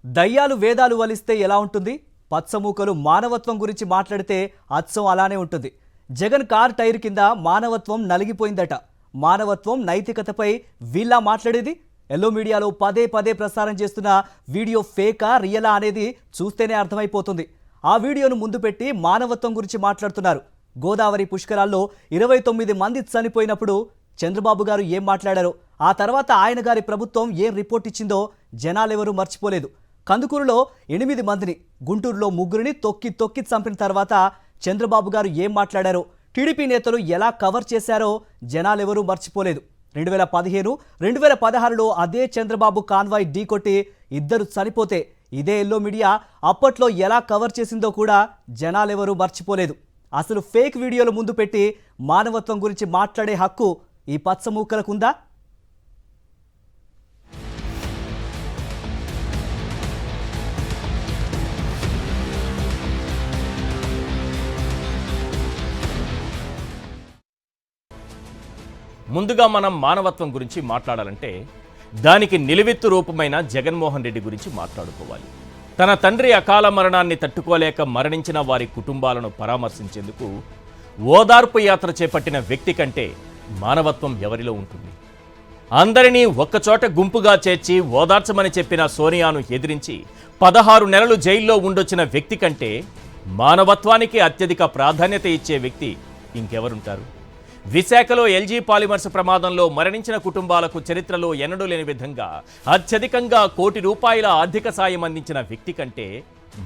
దయ్యాలు వేదాలు వలిస్తే ఎలా ఉంటుంది? పచ్చమూకలు మానవత్వం గురించి మాట్లాడితే అచ్చం అలానే ఉంటుంది. జగన్ కార్ టైర్ కింద మానవత్వం నలిగిపోయిందట. మానవత్వం నైతికతపై వీళ్ళ మాట్లాడేది? ఎల్లో మీడియాలో పదే పదే ప్రసారం చేస్తున్న వీడియో ఫేకా రియలా అనేది చూస్తేనే అర్థమైపోతుంది. ఆ వీడియోను ముందు పెట్టి మానవత్వం గురించి మాట్లాడుతున్నారు. గోదావరి పుష్కరాల్లో 29 మంది చనిపోయినప్పుడు చంద్రబాబు గారు ఏం మాట్లాడారో, ఆ తర్వాత ఆయన గారి ప్రభుత్వం ఏం రిపోర్ట్ ఇచ్చిందో జనాలెవరూ మర్చిపోలేదు. కందుకూరులో 8 మందిని, గుంటూరులో 3ని తొక్కి చంపిన తర్వాత చంద్రబాబు గారు ఏం మాట్లాడారో, టీడీపీ నేతలు ఎలా కవర్ చేశారో జనాలెవరూ మర్చిపోలేదు. 2015, 2016లో అదే చంద్రబాబు కాన్వాయ్ ఢీకొట్టి 2 చనిపోతే ఇదే ఎల్లో మీడియా అప్పట్లో ఎలా కవర్ చేసిందో కూడా జనాలెవరూ మర్చిపోలేదు. అసలు ఫేక్ వీడియోలు ముందు పెట్టి మానవత్వం గురించి మాట్లాడే హక్కు ఈ పచ్చమూకలకుందా? ముందుగా మనం మానవత్వం గురించి మాట్లాడాలంటే దానికి నిలువెత్తు రూపమైన జగన్మోహన్ రెడ్డి గురించి మాట్లాడుకోవాలి. తన తండ్రి అకాల మరణాన్ని తట్టుకోలేక మరణించిన వారి కుటుంబాలను పరామర్శించేందుకు ఓదార్పు యాత్ర చేపట్టిన వ్యక్తి కంటే మానవత్వం ఎవరిలో ఉంటుంది? అందరినీ ఒక్కచోట గుంపుగా చేర్చి ఓదార్చమని చెప్పిన సోనియాను ఎదిరించి 16 నెలలు జైల్లో ఉండొచ్చిన వ్యక్తి కంటే మానవత్వానికి అత్యధిక ప్రాధాన్యత ఇచ్చే వ్యక్తి ఇంకెవరుంటారు? విశాఖలో ఎల్జీ పాలిమర్స్ ప్రమాదంలో మరణించిన కుటుంబాలకు చరిత్రలో ఎన్నడూ లేని విధంగా అత్యధికంగా ₹1 కోటి ఆర్థిక సాయం అందించిన వ్యక్తి కంటే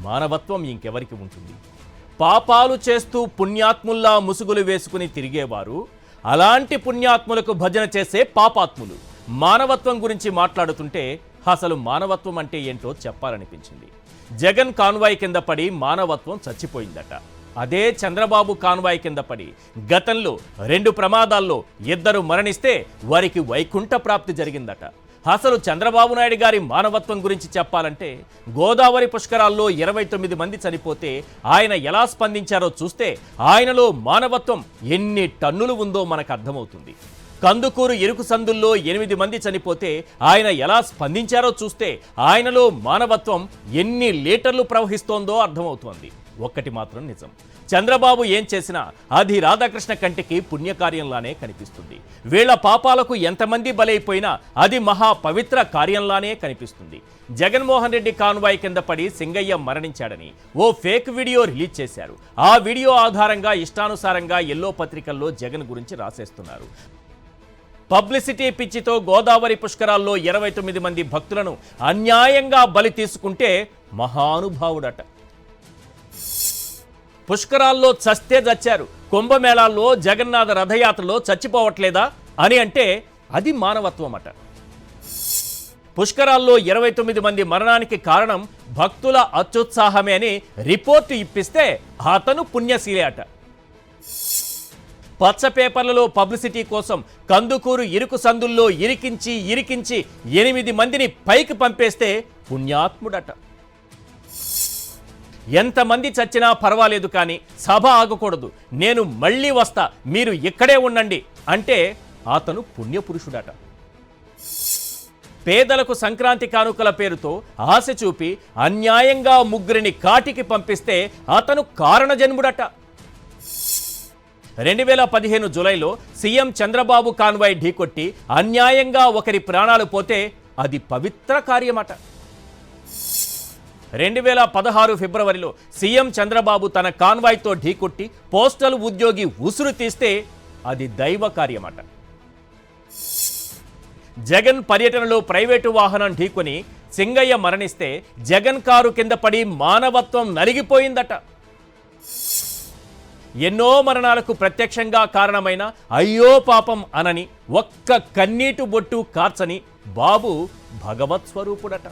మానవత్వం ఇంకెవరికి ఉంటుంది? పాపాలు చేస్తూ పుణ్యాత్ముల్లా ముసుగులు వేసుకుని తిరిగేవారు అలాంటి పుణ్యాత్ములకు భజన చేసే పాపాత్ములు. మానవత్వం గురించి మాట్లాడుతుంటే అసలు మానవత్వం అంటే ఏంటో చెప్పాలనిపించింది. జగన్ కాన్వాయ్ కింద పడి మానవత్వం చచ్చిపోయిందట. అదే చంద్రబాబు కాన్వాయ్ కింద పడి గతంలో 2 ప్రమాదాల్లో 2 మరణిస్తే వారికి వైకుంఠ ప్రాప్తి జరిగిందట. అసలు చంద్రబాబు నాయుడు గారి మానవత్వం గురించి చెప్పాలంటే గోదావరి పుష్కరాల్లో 29 మంది చనిపోతే ఆయన ఎలా స్పందించారో చూస్తే ఆయనలో మానవత్వం ఎన్ని టన్నులు ఉందో మనకు అర్థమవుతుంది. కందుకూరు ఇరుకు సందుల్లో 8 మంది చనిపోతే ఆయన ఎలా స్పందించారో చూస్తే ఆయనలో మానవత్వం ఎన్ని లీటర్లు ప్రవహిస్తోందో అర్థమవుతోంది. ఒక్కటి మాత్రం నిజం, చంద్రబాబు ఏం చేసినా అది రాధాకృష్ణ కంటికి పుణ్యకార్యంలానే కనిపిస్తుంది. వీళ్ల పాపాలకు ఎంతమంది బలైపోయినా అది మహా పవిత్ర కార్యంలానే కనిపిస్తుంది. జగన్మోహన్ రెడ్డి కాన్వాయ్ కింద పడి సింగయ్య మరణించాడని ఓ ఫేక్ వీడియో రిలీజ్ చేశారు. ఆ వీడియో ఆధారంగా ఇష్టానుసారంగా ఎల్లో పత్రికల్లో జగన్ గురించి రాసేస్తున్నారు. పబ్లిసిటీ పిచ్చితో గోదావరి పుష్కరాల్లో 29 మంది భక్తులను అన్యాయంగా బలి తీసుకుంటే మహానుభావుడట. పుష్కరాల్లో చస్తే చచ్చారు, కుంభమేళాల్లో జగన్నాథ రథయాత్రలో చచ్చిపోవట్లేదా అని అంటే అది మానవత్వం అట. పుష్కరాల్లో 29 మంది మరణానికి కారణం భక్తుల అత్యుత్సాహమే అని రిపోర్టు ఇప్పిస్తే అతను పుణ్యశీలే అట. పచ్చ పేపర్లలో పబ్లిసిటీ కోసం కందుకూరు ఇరుకు సందుల్లో ఇరికించి 8 మందిని పైకి పంపేస్తే పుణ్యాత్ముడట. ఎంతమంది చచ్చినా పర్వాలేదు కానీ సభ ఆగకూడదు, నేను మళ్ళీ వస్తా, మీరు ఇక్కడే ఉండండి అంటే అతను పుణ్యపురుషుడట. పేదలకు సంక్రాంతి కానుకల పేరుతో ఆశ చూపి అన్యాయంగా 3 కాటికి పంపిస్తే అతను కారణజన్ముడట. 2015 జూలైలో సీఎం చంద్రబాబు కాన్వాయ్ ఢీకొట్టి అన్యాయంగా ఒకరి ప్రాణాలు పోతే అది పవిత్ర కార్యమట. 2016 ఫిబ్రవరిలో సీఎం చంద్రబాబు తన కాన్వాయ్తో ఢీకొట్టి పోస్టల్ ఉద్యోగి ఉసురు తీస్తే అది దైవ కార్యమట. జగన్ పర్యటనలో ప్రైవేటు వాహనం ఢీకొని సింగయ్య మరణిస్తే జగన్ కారు కింద పడి మానవత్వం నలిగిపోయిందట. ఎన్నో మరణాలకు ప్రత్యక్షంగా కారణమైన అయ్యో పాపం అనని ఒక్క కన్నీటి బొట్టు కార్చని బాబు భగవత్ స్వరూపుడట.